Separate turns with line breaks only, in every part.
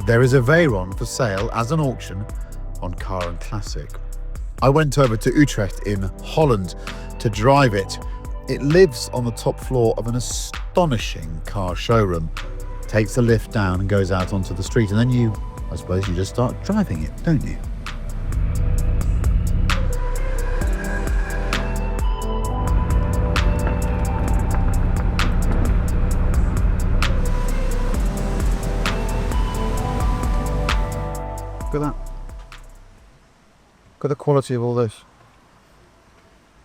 There is a Veyron for sale as an auction on Car and Classic. I went over to Utrecht in Holland to drive it. It lives on the top floor of an astonishing car showroom. Takes the lift down and goes out onto the street, and then I suppose you just start driving it, don't you? Look at that. Look at the quality of all this.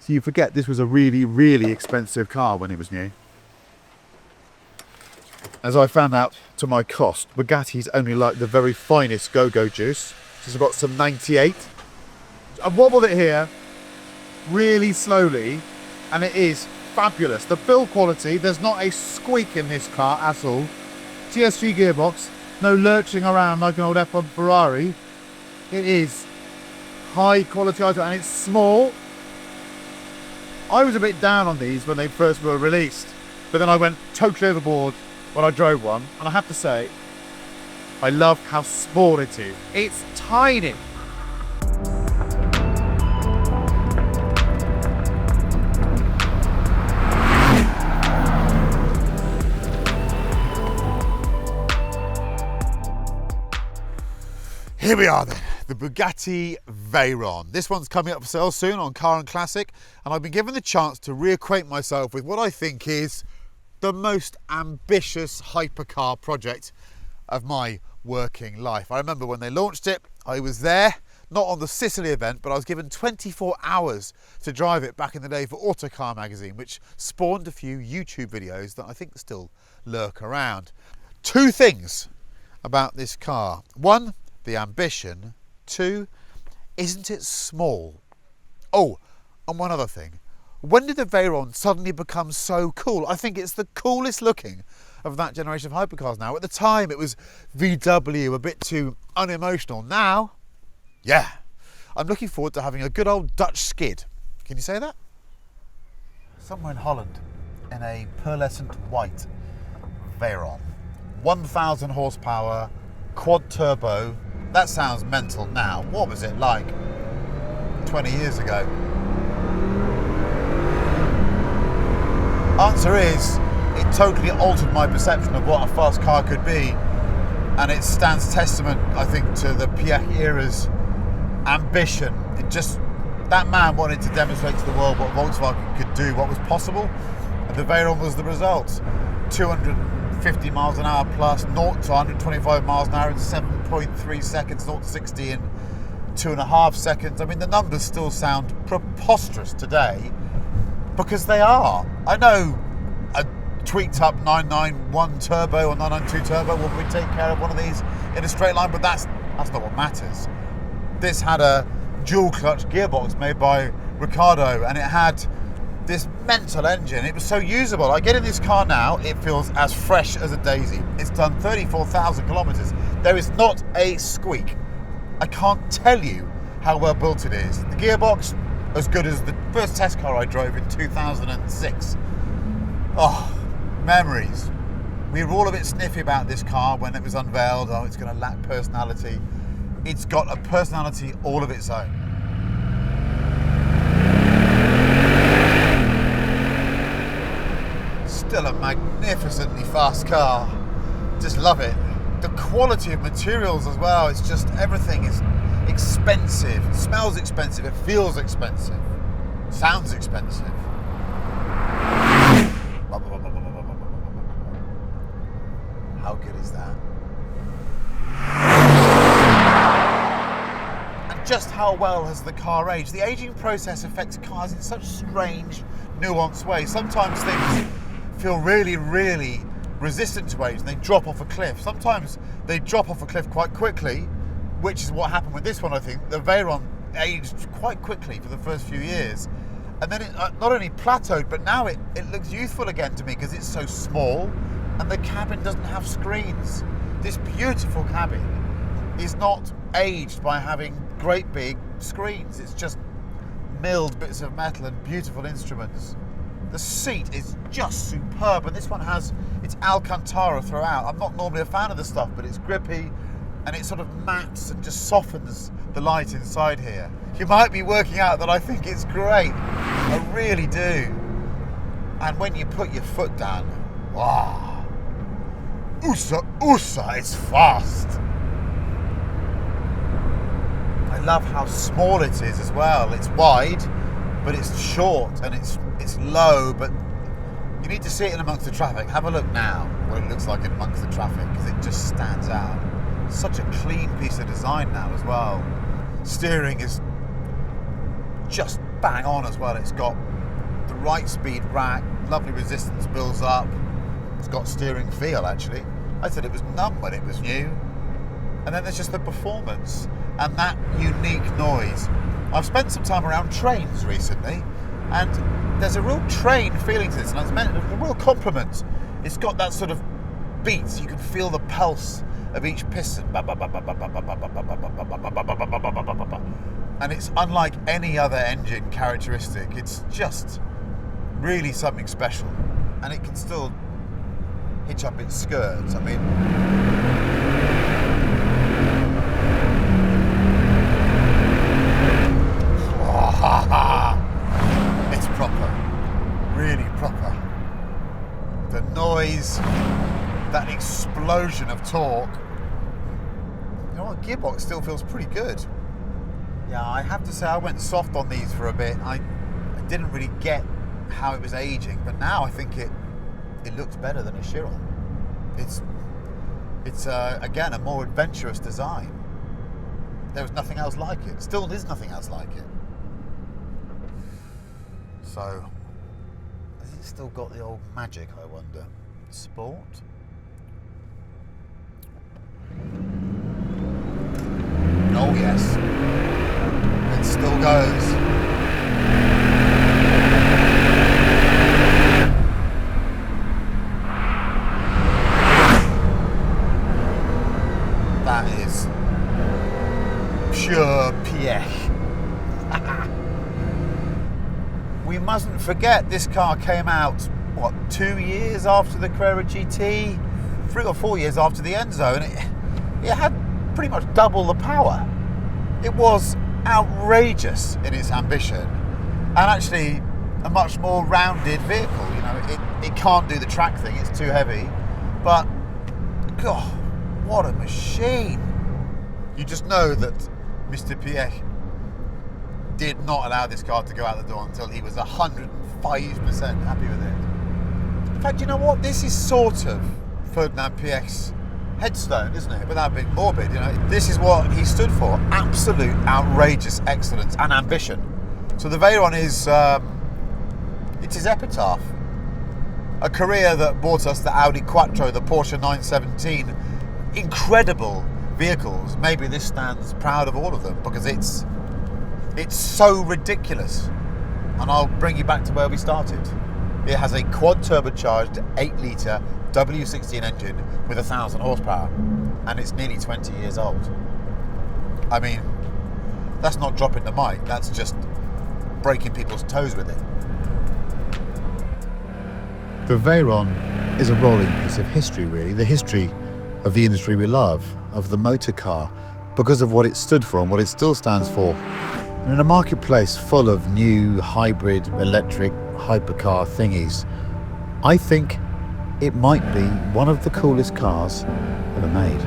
So you forget this was a really, really expensive car when it was new. As I found out to my cost, Bugatti's only like the very finest go-go juice. So I've got some 98. I've wobbled it here really slowly and it is fabulous. The build quality, there's not a squeak in this car at all. TS3 gearbox, no lurching around like an old F1 Ferrari. It is high quality item and it's small. I was a bit down on these when they first were released, but then I went totally overboard when I drove one, and I have to say, I love how small it is. It's tiny. Here we are then, the Bugatti Veyron. This one's coming up for sale soon on Car and Classic, and I've been given the chance to reacquaint myself with what I think is the most ambitious hypercar project of my working life. I remember when they launched it, I was there, not on the Sicily event, but I was given 24 hours to drive it back in the day for Autocar magazine, which spawned a few YouTube videos that I think still lurk around. Two things about this car. One, the ambition. Two, isn't it small? Oh, and one other thing. When did the Veyron suddenly become so cool? I think it's the coolest looking of that generation of hypercars now. At the time, it was VW, a bit too unemotional. Now, yeah, I'm looking forward to having a good old Dutch skid. Can you say that? Somewhere in Holland, in a pearlescent white Veyron. 1,000 horsepower, quad turbo. That sounds mental now. What was it like 20 years ago? Answer is, it totally altered my perception of what a fast car could be, and it stands testament, I think, to the Piech era's ambition. That man wanted to demonstrate to the world what Volkswagen could do, what was possible, and the Veyron was the result. 250 miles an hour plus, 0 to 125 miles an hour in 7.3 seconds, 0 to 60 in 2.5 seconds. I mean, the numbers still sound preposterous today, because they are. I know a tweaked up 991 turbo or 992 turbo will probably take care of one of these in a straight line, but that's not what matters. This had a dual clutch gearbox made by Ricardo, and it had this mental engine. It was so usable. I get in this car now, it feels as fresh as a daisy. It's done 34,000 kilometers. There is not a squeak. I can't tell you how well built it is. The gearbox, as good as the first test car I drove in 2006. Oh, memories. We were all a bit sniffy about this car when it was unveiled. Oh, it's going to lack personality. It's got a personality all of its own. Still a magnificently fast car. Just love it. The quality of materials as well. It's just, everything is expensive. It smells expensive. It feels expensive. Sounds expensive. How good is that? And just how well has the car aged? The aging process affects cars in such strange, nuanced ways. Sometimes things feel really, really resistant to age and they drop off a cliff. Sometimes they drop off a cliff quite quickly, which is what happened with this one, I think. The Veyron aged quite quickly for the first few years. And then it not only plateaued, but now it looks youthful again to me because it's so small and the cabin doesn't have screens. This beautiful cabin is not aged by having great big screens. It's just milled bits of metal and beautiful instruments. The seat is just superb, and this one has its Alcantara throughout. I'm not normally a fan of the stuff, but it's grippy, and it sort of mattes and just softens the light inside here. You might be working out that I think it's great. I really do. And when you put your foot down, wow, it's fast. I love how small it is as well. It's wide, but it's short, and it's low, but you need to see it in amongst the traffic. Have a look now what it looks like in amongst the traffic, because it just stands out. Such a clean piece of design now as well. Steering is just bang on as well. It's got the right speed rack, lovely resistance builds up. It's got steering feel actually. I said it was numb when it was new. And then there's just the performance and that unique noise. I've spent some time around trains recently, and there's a real train feeling to this, and it's meant a real compliment. It's got that sort of beat, you can feel the pulse of each piston. And it's unlike any other engine characteristic. It's just really something special. And it can still hitch up its skirts. I mean, it's proper, really proper. The noise, that explosion of torque. You know what, gearbox still feels pretty good. Yeah, I have to say I went soft on these for a bit. I didn't really get how it was aging, but now I think it looks better than a Chiron. It's again a more adventurous design. There was nothing else like it. Still is nothing else like it. So, has it still got the old magic, I wonder? Sport? Oh yes. It still goes. That is pure Piech. We mustn't forget this car came out, what, 2 years after the Carrera GT? 3 or 4 years after the Enzo, and it had pretty much double the power. It was outrageous in its ambition, and actually a much more rounded vehicle. You know, it can't do the track thing, it's too heavy, but God, what a machine. You just know that Mr. Piech did not allow this car to go out the door until he was 105% happy with it. In fact, you know what? This is sort of Ferdinand Piech's headstone, isn't it? Without being morbid, you know, this is what he stood for: absolute outrageous excellence and ambition. So the Veyron is, it's his epitaph. A career that brought us the Audi Quattro, the Porsche 917, incredible vehicles. Maybe this stands proud of all of them because it's so ridiculous. And I'll bring you back to where we started. It has a quad turbocharged 8-litre W16 engine with 1,000 horsepower, and it's nearly 20 years old. I mean, that's not dropping the mic, that's just breaking people's toes with it. The Veyron is a rolling piece of history, really. The history of the industry we love, of the motor car, because of what it stood for and what it still stands for. And in a marketplace full of new hybrid, electric, hypercar thingies, I think it might be one of the coolest cars ever made.